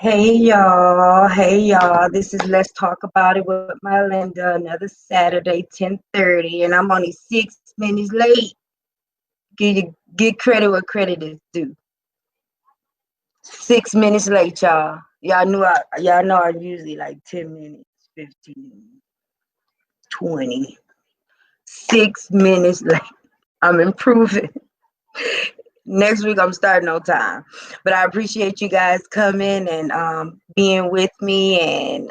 Hey y'all. This is Let's Talk About It with MYLINDA. Another Saturday, 10:30, and I'm only 6 minutes late. Get credit where credit is due. 6 minutes late, y'all. Y'all know I usually like 10 minutes, 15, 20. 6 minutes late. I'm improving. Next week I'm starting on time. But I appreciate you guys coming and being with me, and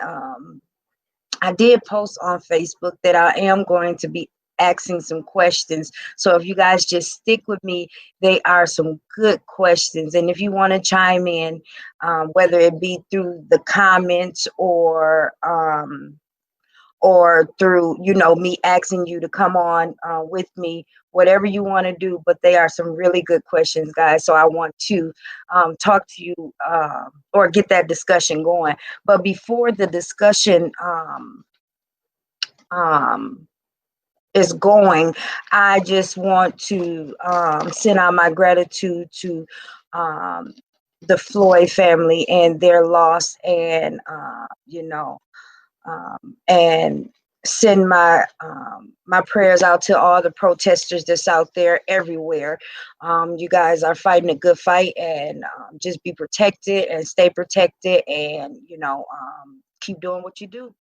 I did post on Facebook that I am going to be asking some questions. So if you guys just stick with me, they are some good questions. And if you want to chime in, whether it be through the comments or through, me asking you to come on with me, whatever you want to do. But they are some really good questions, guys. So I want to talk to you or get that discussion going. But before the discussion um, is going, I just want to send out my gratitude to um, the Floyd family and their loss, and and send my prayers out to all the protesters that's out there everywhere. You guys are fighting a good fight, and just be protected and stay protected, and keep doing what you do.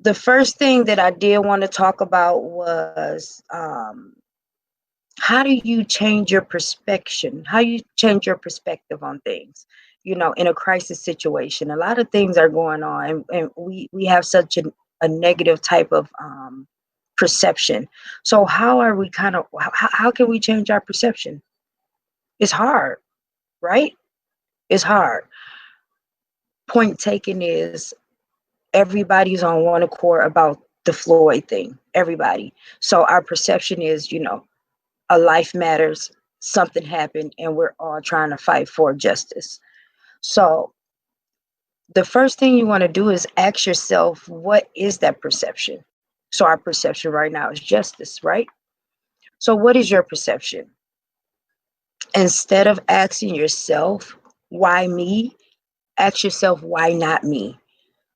The first thing that I did want to talk about was how do you change your perspective? How you change your perspective on things? In a crisis situation, a lot of things are going on, and we have such a negative type of perception. So how are we how can we change our perception? It's hard, right? It's hard. Point taken is everybody's on one accord about the Floyd thing. Everybody. So our perception is, a life matters, something happened, and we're all trying to fight for justice. So the first thing you want to do is ask yourself, what is that perception? So our perception right now is justice, right? So what is your perception? Instead of asking yourself, why me? Ask yourself, why not me?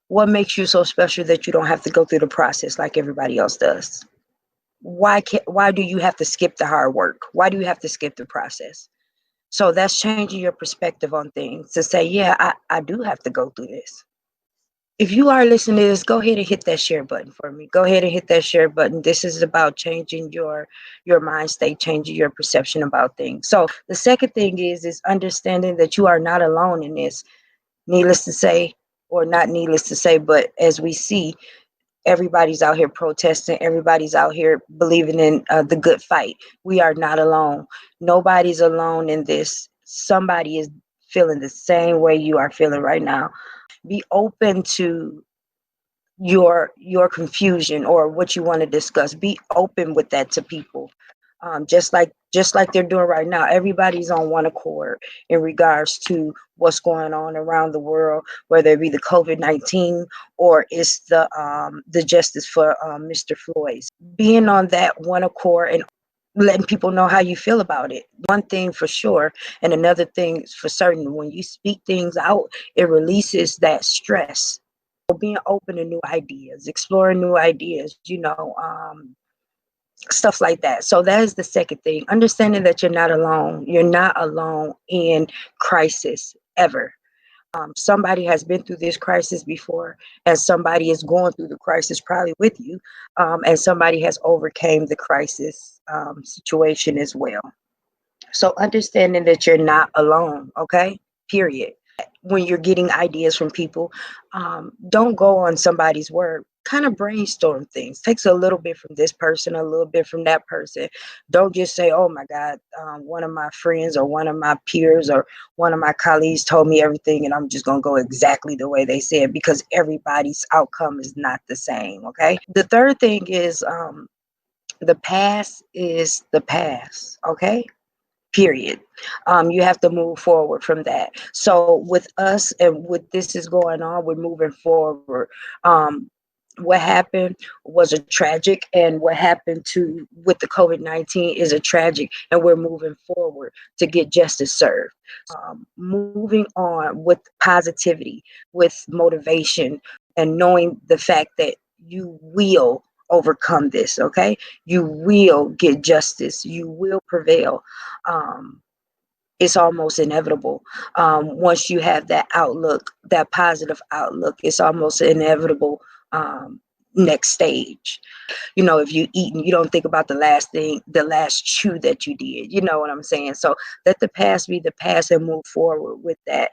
What makes you so special that you don't have to go through the process like everybody else does? Why do you have to skip the hard work? Why do you have to skip the process? So that's changing your perspective on things to say, yeah, I do have to go through this. If you are listening to this, go ahead and hit that share button for me. Go ahead and hit that share button. This is about changing your mind state, changing your perception about things. So the second thing is understanding that you are not alone in this. Needless to say, or not needless to say, but as we see, everybody's out here protesting. Everybody's out here believing in the good fight. We are not alone. Nobody's alone in this. Somebody is feeling the same way you are feeling right now. Be open to your confusion or what you want to discuss. Be open with that to people. Just like they're doing right now. Everybody's on one accord in regards to what's going on around the world, whether it be the COVID-19 or it's the justice for Mr. Floyd. Being on that one accord and letting people know how you feel about it. One thing for sure, and another thing for certain, when you speak things out, it releases that stress. Being open to new ideas, exploring new ideas, stuff like that. So that is the second thing. Understanding that you're not alone. You're not alone in crisis ever. Somebody has been through this crisis before, and somebody is going through the crisis probably with you, and somebody has overcame the crisis situation as well. So understanding that you're not alone, okay? Period. When you're getting ideas from people, don't go on somebody's word. Kind of brainstorm things. Takes a little bit from this person, a little bit from that person. Don't just say, oh my God, one of my friends or one of my peers or one of my colleagues told me everything and I'm just going to go exactly the way they said, because everybody's outcome is not the same, okay? The third thing is the past is the past, okay? Period. You have to move forward from that. So with us and with this is going on, we're moving forward. what happened was a tragic, and what happened to with the COVID-19 is a tragic, and we're moving forward to get justice served. Moving on with positivity, with motivation, and knowing the fact that you will overcome this. Okay, you will get justice, you will prevail. um, it's almost inevitable. Once you have that outlook, that positive outlook, it's almost inevitable. Next stage, if you eat and you don't think about the last chew that you did, you know what I'm saying? So let the past be the past and move forward with that.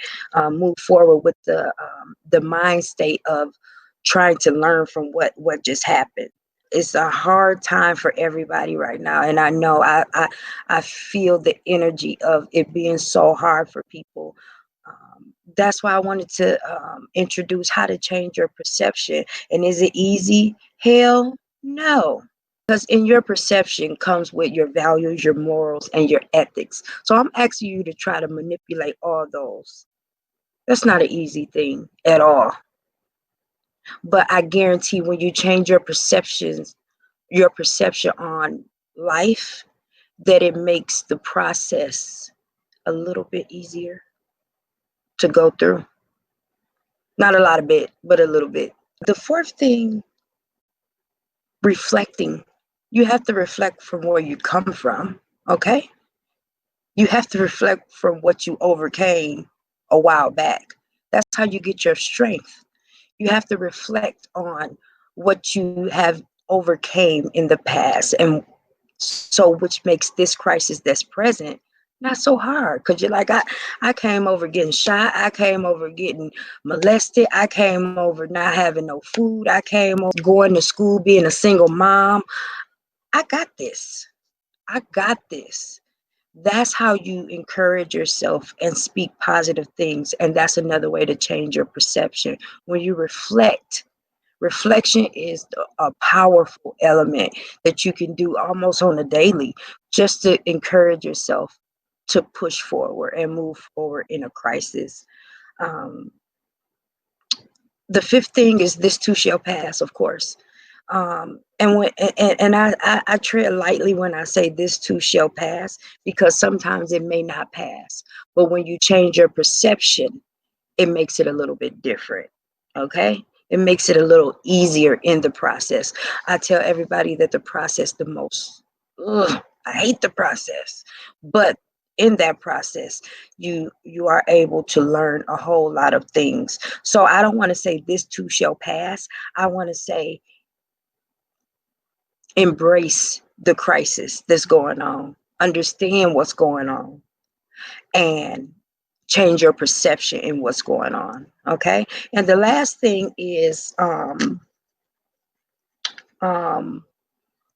Move forward with the mind state of trying to learn from what just happened. It's a hard time for everybody right now, and I know I feel the energy of it being so hard for people. That's why I wanted to introduce how to change your perception. And is it easy? Hell no. Because in your perception comes with your values, your morals, and your ethics. So I'm asking you to try to manipulate all those. That's not an easy thing at all. But I guarantee when you change your perception on life, that it makes the process a little bit easier to go through. Not a lot of bit, but a little bit. The fourth thing, reflecting. You have to reflect from where you come from, okay? You have to reflect from what you overcame a while back. That's how you get your strength. You have to reflect on what you have overcame in the past, and so which makes this crisis that's present not so hard, because you're like, I came over getting shot, I came over getting molested, I came over not having no food, I came over going to school being a single mom. I got this. I got this. That's how you encourage yourself and speak positive things, and that's another way to change your perception. When you reflect, reflection is a powerful element that you can do almost on a daily, just to encourage yourself to push forward and move forward in a crisis. Um, the fifth thing is this too shall pass, of course. And I tread lightly when I say this too shall pass, because sometimes it may not pass. But when you change your perception, it makes it a little bit different. Okay? It makes it a little easier in the process. I tell everybody that the process the most, ugh, I hate the process. But in that process, you are able to learn a whole lot of things. So I don't want to say this too shall pass. I want to say embrace the crisis that's going on. Understand what's going on, and change your perception in what's going on. Okay. And the last thing is um,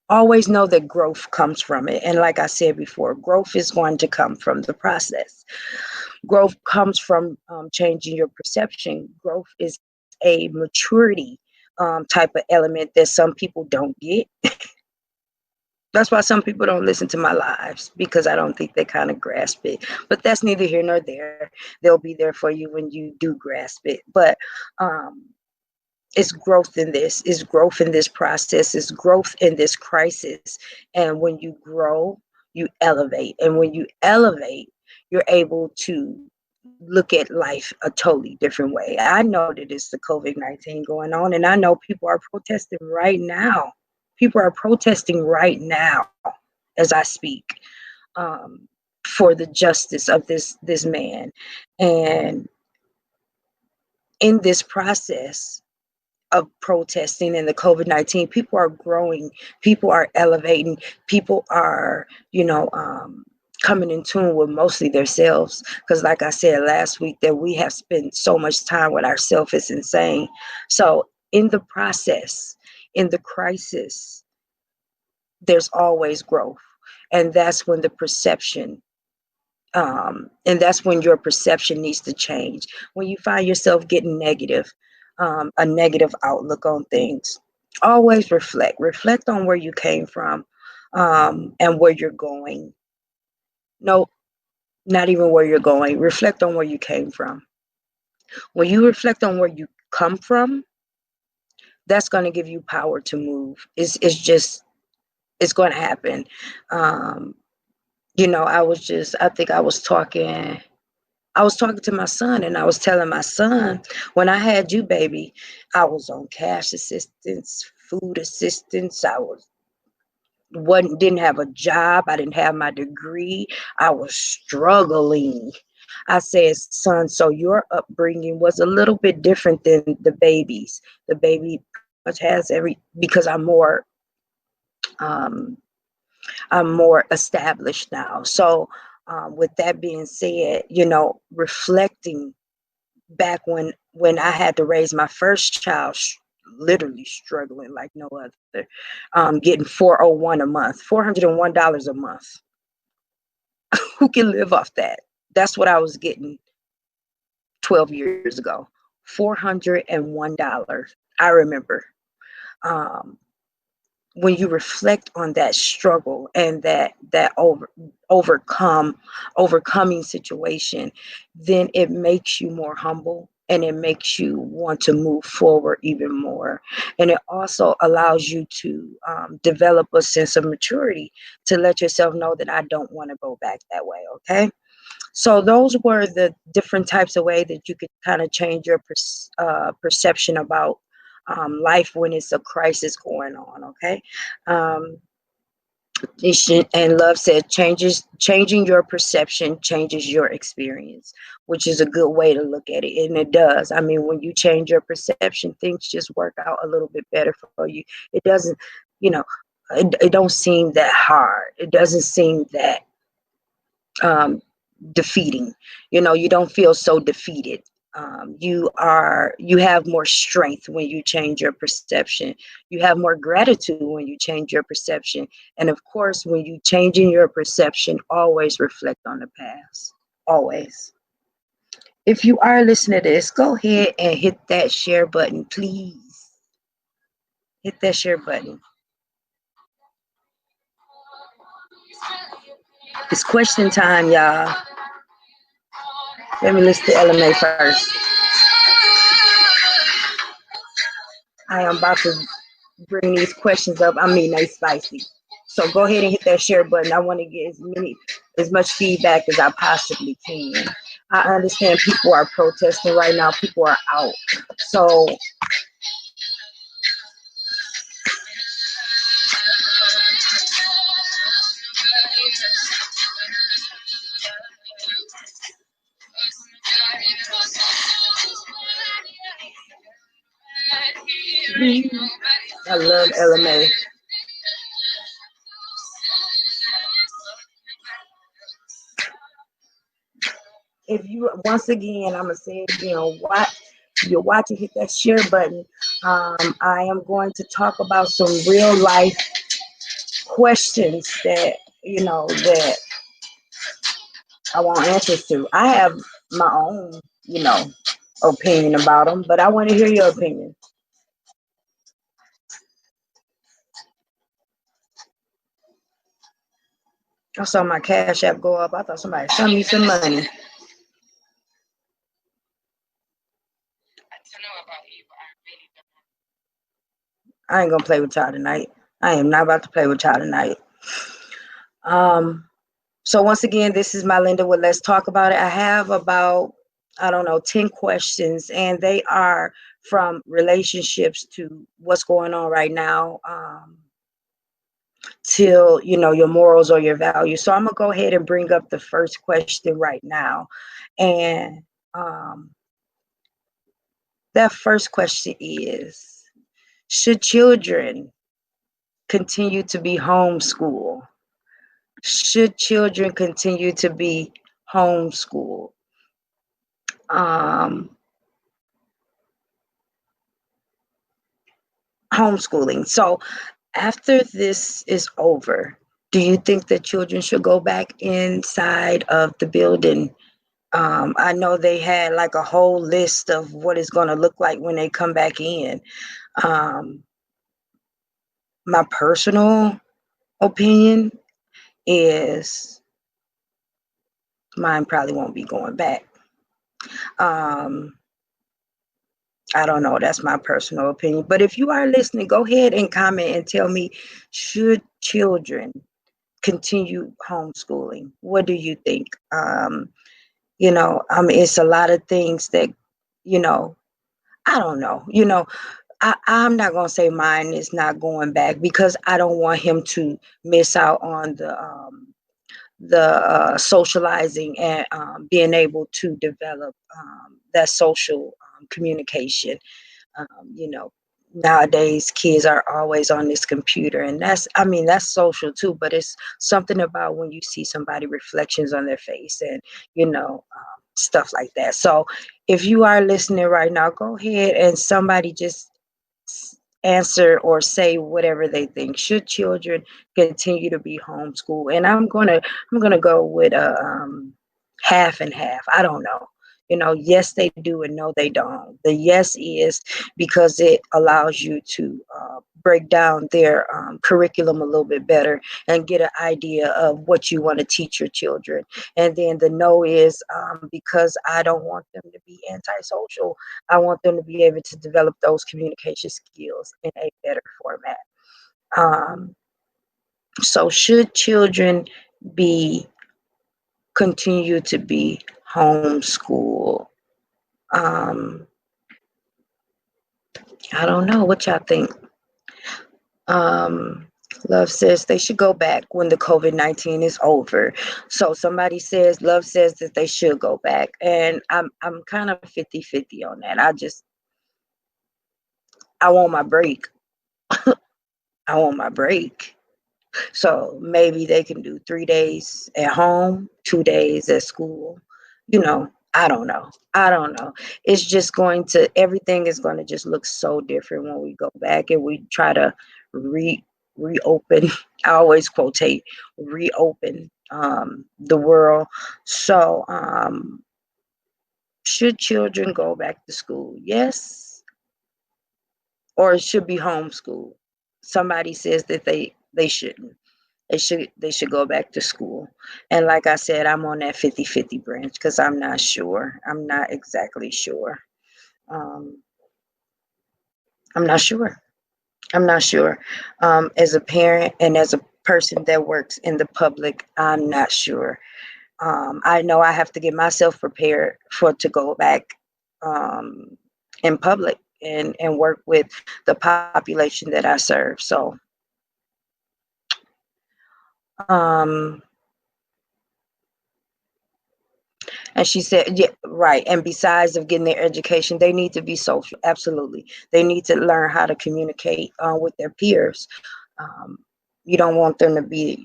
always know that growth comes from it. And like I said before, growth is going to come from the process. Growth comes from changing your perception. Growth is a maturity type of element that some people don't get. That's why some people don't listen to my lives, because I don't think they kind of grasp it. But that's neither here nor there. They'll be there for you when you do grasp it. But um, it's growth in this. It's growth in this process. It's growth in this crisis. And when you grow, you elevate. And when you elevate, you're able to look at life a totally different way. I know that it's the COVID-19 going on, and I know people are protesting right now. People are protesting right now as I speak, um, for the justice of this man. And in this process of protesting and the COVID-19, people are growing, people are elevating, people are, coming in tune with mostly themselves. Because like I said last week, that we have spent so much time with ourselves, it's insane. So in the process, in the crisis, there's always growth. And that's when the perception, and that's when your perception needs to change. When you find yourself getting negative, a negative outlook on things, always reflect on where you came from, and where you're going. No, not even where you're going. Reflect on where you came from. When you reflect on where you come from, that's going to give you power to move. It's just, it's going to happen. Um, I think I was talking to my son, and I was telling my son, when I had you, baby, I was on cash assistance, food assistance. I didn't have a job. I didn't have my degree. I was struggling. I said, son, so your upbringing was a little bit different than the babies. The baby pretty much has because um, I'm more established now. So, with that being said, reflecting back when I had to raise my first child, literally struggling like no other, getting 401 a month, $401 a month. Who can live off that? That's what I was getting 12 years ago. $401. I remember. Um, when you reflect on that struggle and that overcoming situation, then it makes you more humble, and it makes you want to move forward even more, and it also allows you to develop a sense of maturity to let yourself know that I don't want to go back that way. Okay, so those were the different types of way that you could kind of change your perception about life when it's a crisis going on. Okay. Um, and Love said, changing your perception changes your experience, which is a good way to look at it. And it does. I mean, when you change your perception, things just work out a little bit better for you. It doesn't, you know, it don't seem that hard. It doesn't seem that um, defeating. You don't feel so defeated. You have more strength when you change your perception. You have more gratitude when you change your perception. And of course, when you changing your perception, always reflect on the past. Always. If you are listening to this, go ahead and hit that share button, please. Hit that share button. It's question time, y'all. Let me listen to LMA first. I am about to bring these questions up. I mean, they spicy. So go ahead and hit that share button. I want to get as much feedback as I possibly can. I understand people are protesting right now. People are out. So I love LMA. If you, once again, I'm gonna say it again, you're watching, hit that share button. I am going to talk about some real life questions that I want answers to. I have my own, opinion about them, but I want to hear your opinion. I saw my Cash App go up. I thought somebody sent me some money. I ain't gonna play with y'all tonight. I am not about to play with y'all tonight. So once again, this is MYLINDA with Let's Talk About It. I have about, I don't know, 10 questions, and they are from relationships to what's going on right now, till, your morals or your values. So I'm gonna go ahead and bring up the first question right now. And that first question is, should children continue to be homeschooled? Should children continue to be homeschooled? Um, Homeschooling. So after this is over, do you think that children should go back inside of the building? I know they had like a whole list of what it's going to look like when they come back in. Um, my personal opinion is mine probably won't be going back. Um, I don't know. That's my personal opinion. But if you are listening, go ahead and comment and tell me, should children continue homeschooling? What do you think? It's a lot of things that, you know, I don't know. I'm not gonna say mine is not going back because I don't want him to miss out on the socializing and being able to develop that social communication. You know, nowadays kids are always on this computer, and that's social too, but it's something about when you see somebody reflections on their face and stuff like that. So if you are listening right now, go ahead and somebody just answer or say whatever they think. Should children continue to be homeschooled? And I'm gonna go with a half and half. I don't know. Yes, they do, and no, they don't. The yes is because it allows you to break down their curriculum a little bit better and get an idea of what you want to teach your children. And then the no is because I don't want them to be antisocial. I want them to be able to develop those communication skills in a better format. Um, so should children be continue to be homeschooled? Um, I don't know what y'all think. Um, Love says they should go back when the COVID-19 is over. So somebody says, Love says that they should go back. And I'm kind of 50-50 on that. I want my break. I want my break. So maybe they can do 3 days at home, 2 days at school. I don't know. I don't know. It's just everything is going to just look so different when we go back and we try to reopen. I always quotate reopen the world. So, should children go back to school? Yes, or it should be homeschooled. Somebody says that they shouldn't. They should go back to school. And like I said, I'm on that 50-50 branch because I'm not sure. I'm not exactly sure. Um, I'm not sure. I'm not sure. As a parent and as a person that works in the public, I'm not sure. I know I have to get myself prepared for to go back um, in public and work with the population that I serve. So, um, and she said, yeah, right. And besides of getting their education, they need to be social. Absolutely. They need to learn how to communicate with their peers. Um, you don't want them to be,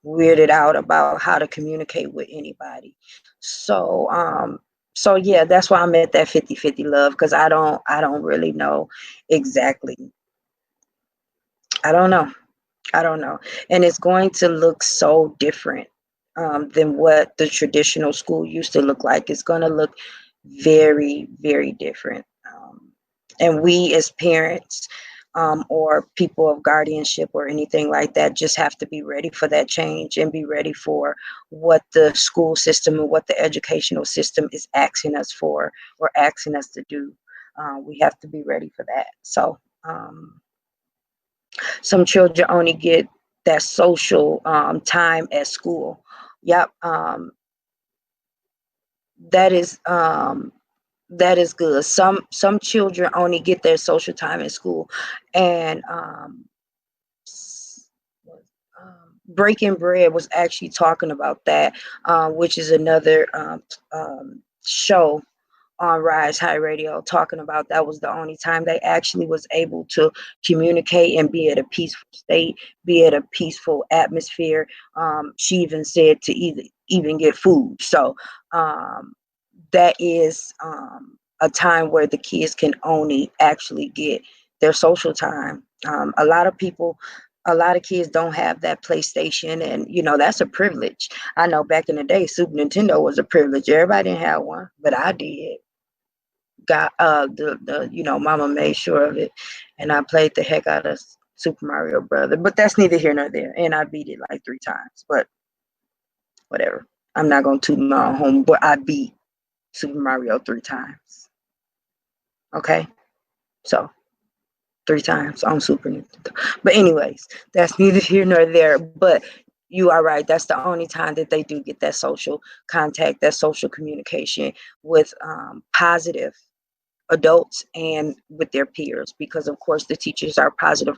weirded out about how to communicate with anybody. So, so yeah, that's why I'm at that 50-50 love because I don't really know exactly. I don't know. I don't know. And it's going to look so different than what the traditional school used to look like. It's going to look very, very different. And we as parents or people of guardianship or anything like that just have to be ready for that change and be ready for what the school system and what the educational system is asking us for or asking us to do. We have to be ready for that. So, some children only get that social time at school. Yep, that is that is good. Some children only get their social time in school, and Breaking Bread was actually talking about that, which is another show on Rise High Radio talking about that was the only time they actually was able to communicate and be at a peaceful state, be at a peaceful atmosphere. She even said to even get food. So that is a time where the kids can only actually get their social time. A lot of people, a lot of kids don't have that PlayStation, and that's a privilege. I know back in the day, Super Nintendo was a privilege. Everybody didn't have one, but I did. Got the mama made sure of it, and I played the heck out of Super Mario Brother. But that's neither here nor there. And I beat it like 3 times, but whatever. I'm not gonna toot my own home, but I beat Super Mario 3 times. Okay, so 3 times on Super Nintendo. But anyways, that's neither here nor there. But you are right. That's the only time that they do get that social contact, that social communication with positive adults and with their peers, because of course the teachers are positive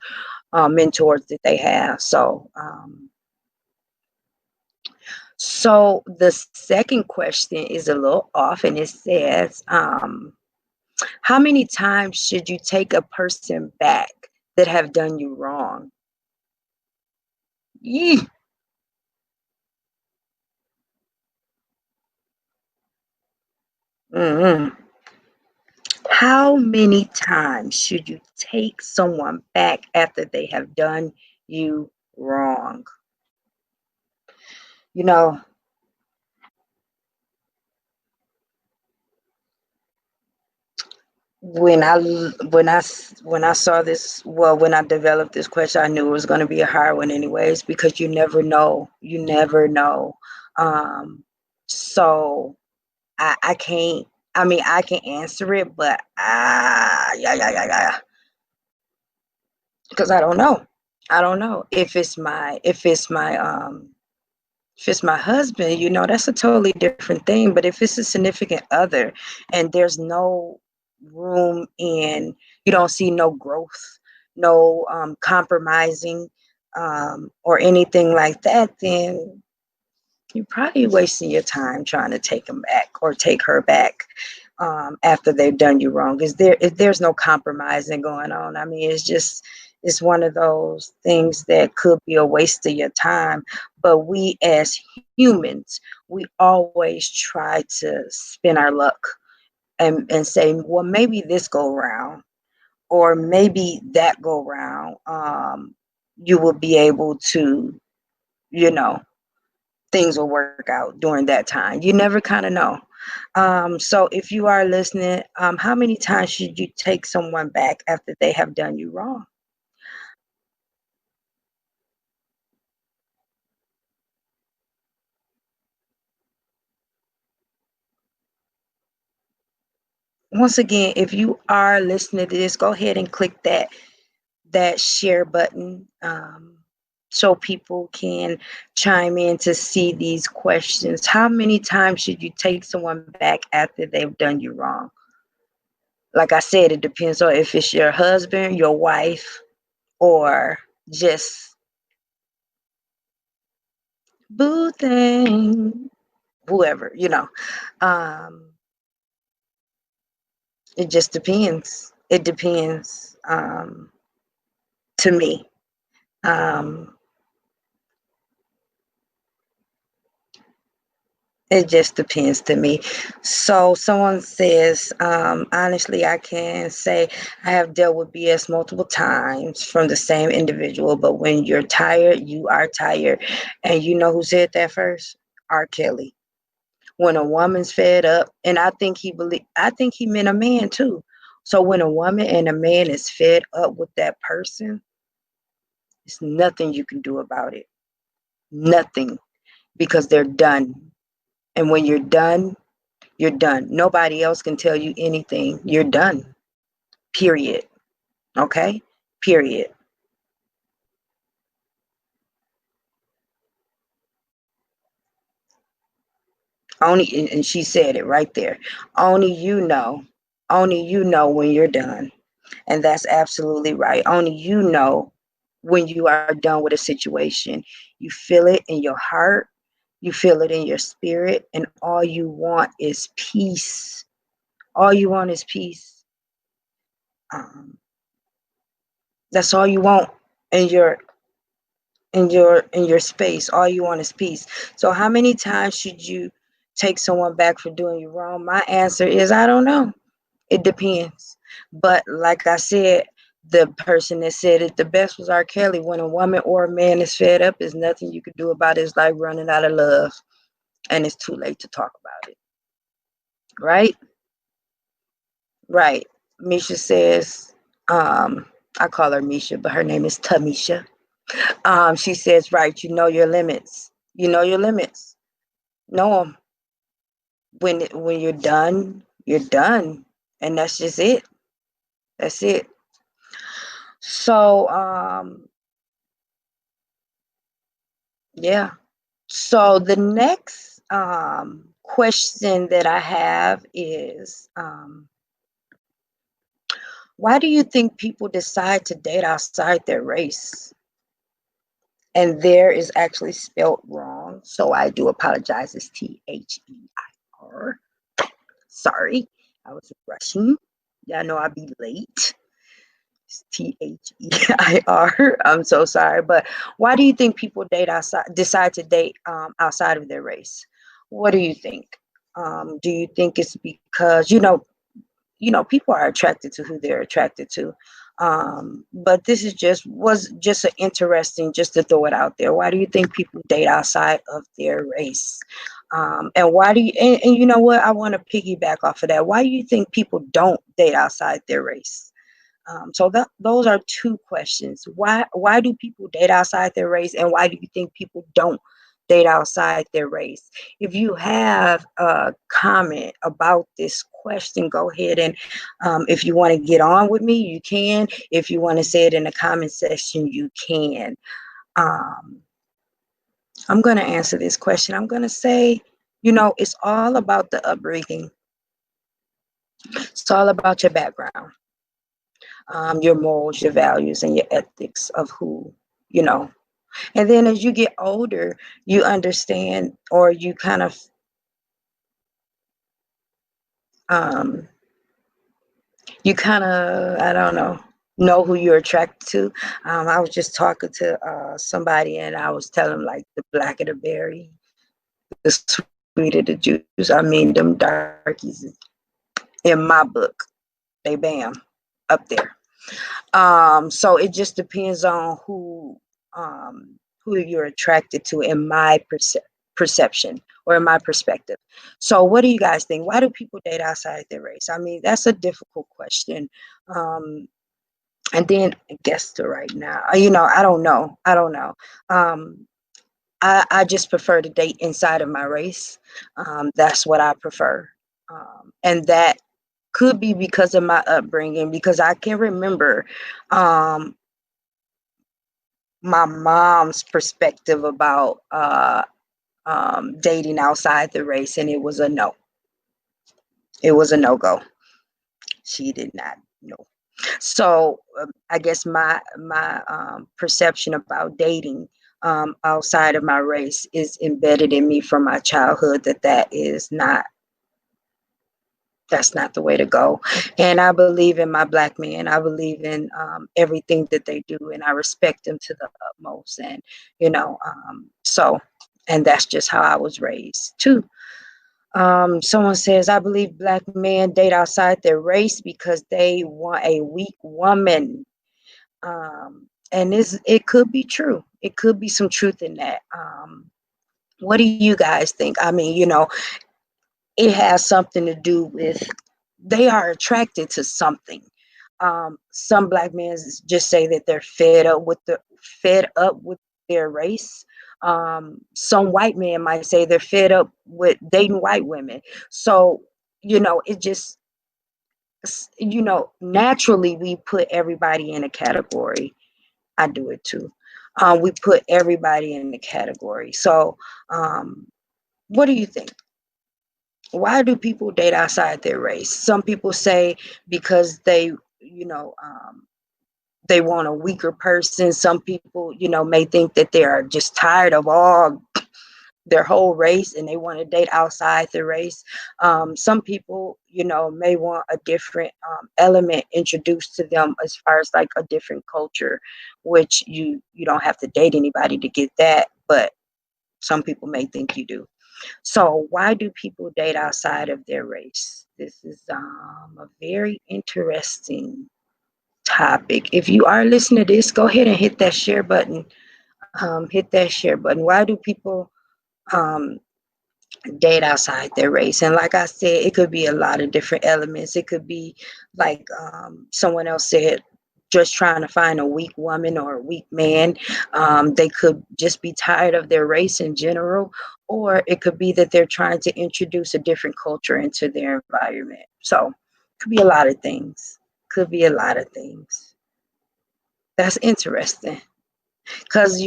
mentors that they have. So the second question is a little off, and it says, how many times should you take a person back that have done you wrong? Yee. Mm-hmm. How many times should you take someone back after they have done you wrong? You know, when I saw this, well, when I developed this question, I knew it was going to be a hard one, anyways, because you never know. You never know. Um, so I can't. I mean, I can answer it, but yeah, because I don't know. I don't know if it's my husband, that's a totally different thing. But if it's a significant other and there's no room in, you don't see no growth, no compromising, or anything like that, then you're probably wasting your time trying to take him back or take her back after they've done you wrong. If there's no compromising going on, I mean, it's one of those things that could be a waste of your time. But we as humans, we always try to spin our luck and say, well, maybe this go round or maybe that go round. You will be able to, you know, things will work out during that time. You never kind of know. So if you are listening, how many times should you take someone back after they have done you wrong? Once again, if you are listening to this, go ahead and click that share button, so people can chime in to see these questions. How many times should you take someone back after they've done you wrong? Like I said, it depends on if it's your husband, your wife, or just boo thing, whoever, Um, it just depends. It depends, to me. Um, it just depends to me. So someone says, honestly, I can say I have dealt with BS multiple times from the same individual, but when you're tired, you are tired. And you know who said that first? R. Kelly. When a woman's fed up, and I think he meant a man too. So when a woman and a man is fed up with that person, there's nothing you can do about it. Nothing, because they're done. And when you're done. Nobody else can tell you anything. You're done. Period. Okay? Period. And she said it right there. Only you know. Only you know when you're done. And that's absolutely right. Only you know when you are done with a situation. You feel it in your heart, you feel it in your spirit, and all you want is peace. All you want is peace. Um, that's all you want in your space. All you want is peace. So how many times should you take someone back for doing you wrong? My answer is I don't know. It depends. But like I said, the person that said it the best was R. Kelly. When a woman or a man is fed up, there's nothing you can do about it. It's like running out of love, and it's too late to talk about it. Right? Right. Misha says, um, I call her Misha, but her name is Tamisha. She says, right, you know your limits. You know your limits. Know them. When you're done, and that's just it. That's it. So, yeah. So the next question that I have is, why do you think people decide to date outside their race? And there is actually spelled wrong, so I do apologize. It's Their. Sorry, I was rushing. Yeah, I know I'll be late. It's Their. I'm so sorry, but why do you think people decide to date outside of their race? What do you think? Do you think it's because people are attracted to who they're attracted to? But this is was just an interesting, just to throw it out there. Why do you think people date outside of their race? And why do you, and you know what, I want to piggyback off of that. Why do you think people don't date outside their race? So those are two questions. Why do people date outside their race, and why do you think people don't date outside their race? If you have a comment about this question, go ahead and if you want to get on with me, you can. If you want to say it in the comment section, you can. Um, I'm going to answer this question. I'm going to say, it's all about the upbringing. It's all about your background, your morals, your values, and your ethics of who, you know. And then as you get older, you understand, or you kind of, um, I don't know who you're attracted to. I was just talking to somebody, and I was telling them, like, the blacker the berry, the sweeter the juice. I mean, them darkies, in my book, they bam up there. So it just depends on who you're attracted to, in my perception, or in my perspective. So what do you guys think? Why do people date outside their race? I mean, that's a difficult question. And then I guess to right now, I don't know. Um, I just prefer to date inside of my race. That's what I prefer. And that could be because of my upbringing, because I can remember um, my mom's perspective about dating outside the race, and it was a no. It was a no-go. She did not know. So I guess my perception about dating outside of my race is embedded in me from my childhood, that's not the way to go. And I believe in my black men. I believe in everything that they do, and I respect them to the utmost. And so, and that's just how I was raised too. Someone says, I believe black men date outside their race because they want a weak woman. And it could be true. It could be some truth in that. What do you guys think? I mean, it has something to do with, they are attracted to something. Some black men just say that they're fed up with their race. Some white men might say they're fed up with dating white women. So, it just, naturally we put everybody in a category. I do it too. We put everybody in the category. So, what do you think? Why do people date outside their race? Some people say because they want a weaker person. Some people, may think that they are just tired of their whole race, and they want to date outside the race. Some people, may want a different element introduced to them, as far as like a different culture, which you don't have to date anybody to get that, but some people may think you do. So why do people date outside of their race? This is a very interesting topic. If you are listening to this, go ahead and hit that share button. Hit that share button. Why do people um, date outside their race? And like I said, it could be a lot of different elements. It could be like someone else said, just trying to find a weak woman or a weak man. They could just be tired of their race in general, or it could be that they're trying to introduce a different culture into their environment. So it could be a lot of things. Could be a lot of things. That's interesting because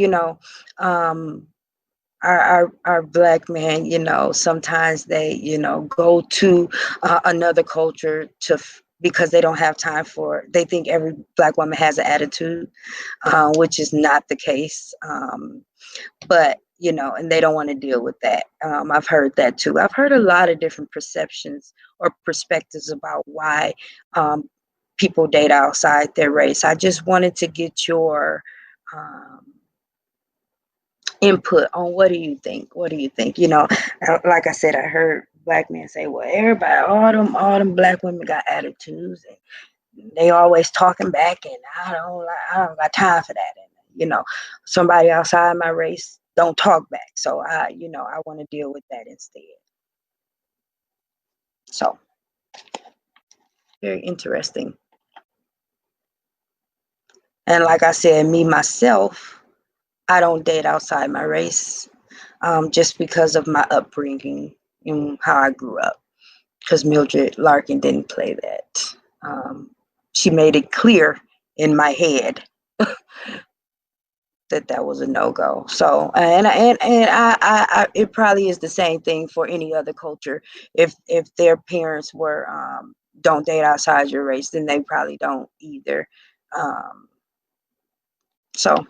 our black men, sometimes they go to another culture because they don't have time for it. They think every black woman has an attitude, which is not the case. But and they don't want to deal with that. I've heard that too. I've heard a lot of different perceptions or perspectives about why people date outside their race. I just wanted to get your input on what do you think? What do you think? Like I said, I heard black men say, "Well, everybody, all them black women got attitudes, and they always talking back, and I don't got time for that." And somebody outside my race don't talk back, so I want to deal with that instead. So very interesting. And like I said, me myself, I don't date outside my race, just because of my upbringing and how I grew up. Because Mildred Larkin didn't play that. She made it clear in my head that was a no-go. So, and it probably is the same thing for any other culture. If their parents were don't date outside your race, then they probably don't either. So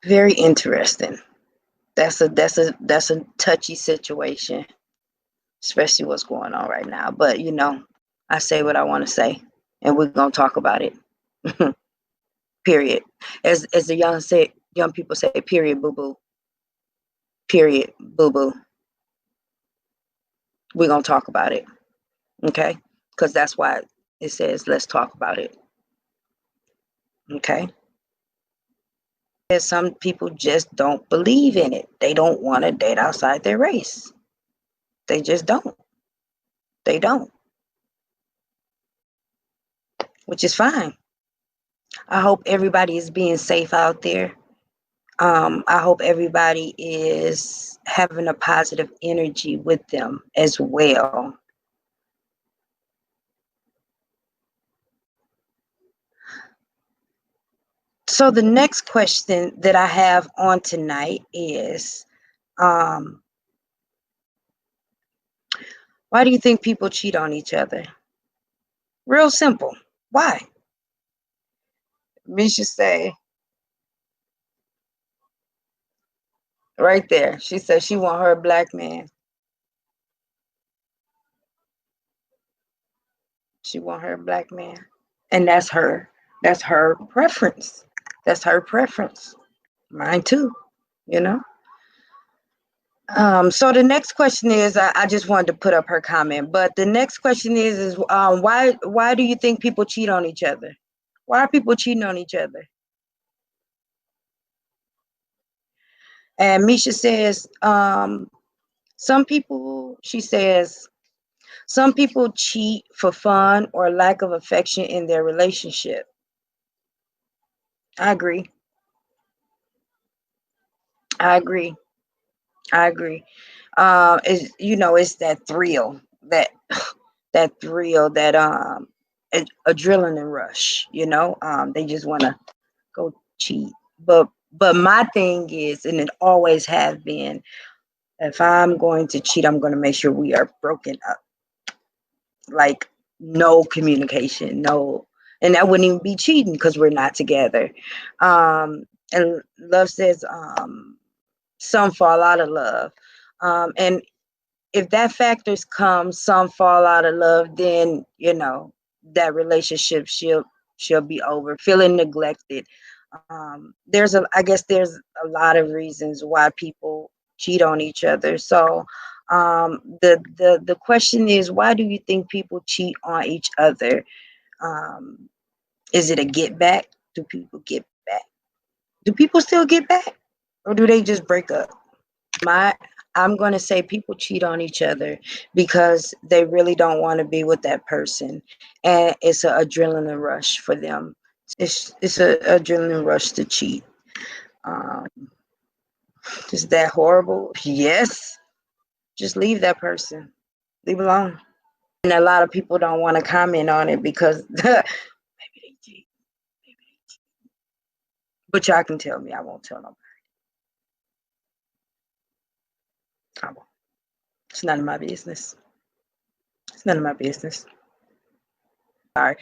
very interesting. That's a touchy situation, especially what's going on right now. But I say what I want to say, and we're gonna talk about it. Period. As the young people say, period, boo boo. Period, boo boo. We're gonna talk about it, okay? Because that's why it says let's talk about it, okay? There's some people just don't believe in it. They don't want to date outside their race. They just don't. They don't, which is fine. I hope everybody is being safe out there. I hope everybody is having a positive energy with them as well. So the next question that I have on tonight is, why do you think people cheat on each other? Real simple. Why? Misha say right there. She said she want her black man. She want her black man, and that's her. That's her preference. That's her preference. Mine too. You know. So the next question is, I just wanted to put up her comment, but the next question is why do you think people cheat on each other? Why are people cheating on each other? And Misha says, some people, she says, some people cheat for fun or lack of affection in their relationship. I agree. I agree. I agree. It's that thrill, that thrill, that adrenaline rush. They just want to go cheat. But my thing is, and it always have been, if I'm going to cheat, I'm going to make sure we are broken up. Like no communication, no, and that wouldn't even be cheating because we're not together. And Love says, some fall out of love. And if that factors come, some fall out of love, then that relationship she'll be over, feeling neglected. I guess there's a lot of reasons why people cheat on each other. So the question is, why do you think people cheat on each other? Is it a get back? Do people get back? Do people still get back, or do they just break up? I'm going to say people cheat on each other because they really don't want to be with that person, and it's an adrenaline rush for them. It's an adrenaline rush to cheat. Um, Is that horrible? Yes. Just leave that person. Leave alone. And a lot of people don't want to comment on it because maybe they cheat. But y'all can tell me. I won't tell nobody. I won't. It's none of my business. It's none of my business. All right.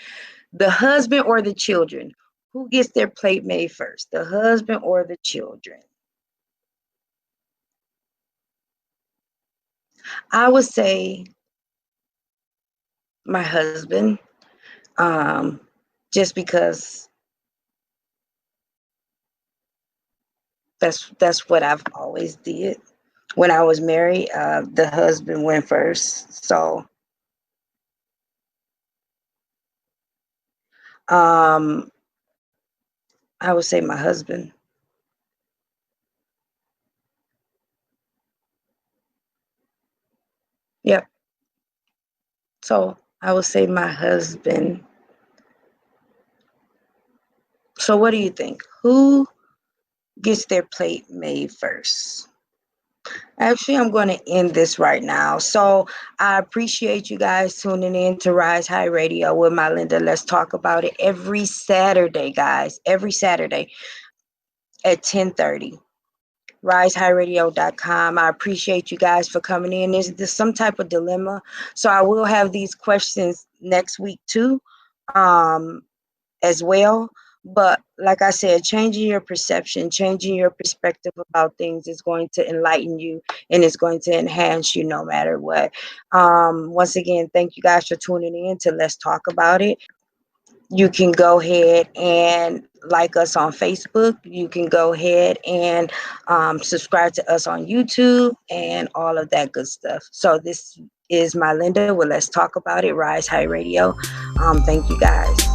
The husband or the children? Who gets their plate made first? The husband or the children? I would say my husband, um, just because that's what I've always did. When I was married, the husband went first. So um, I would say my husband. Yep. So I would say my husband. So what do you think? Who gets their plate made first? Actually, I'm going to end this right now. So I appreciate you guys tuning in to Rise High Radio with MYLINDA. Let's talk about it every Saturday, guys. Every Saturday at 10:30. RiseHighRadio.com. I appreciate you guys for coming in. There's some type of dilemma. So I will have these questions next week too. Um, as well. But like I said, changing your perception, changing your perspective about things is going to enlighten you and it's going to enhance you no matter what. Once again, thank you guys for tuning in to Let's Talk About It. You can go ahead and like us on Facebook. You can go ahead and subscribe to us on YouTube and all of that good stuff. So this is MYLINDA with Let's Talk About It, Rise High Radio. Thank you guys.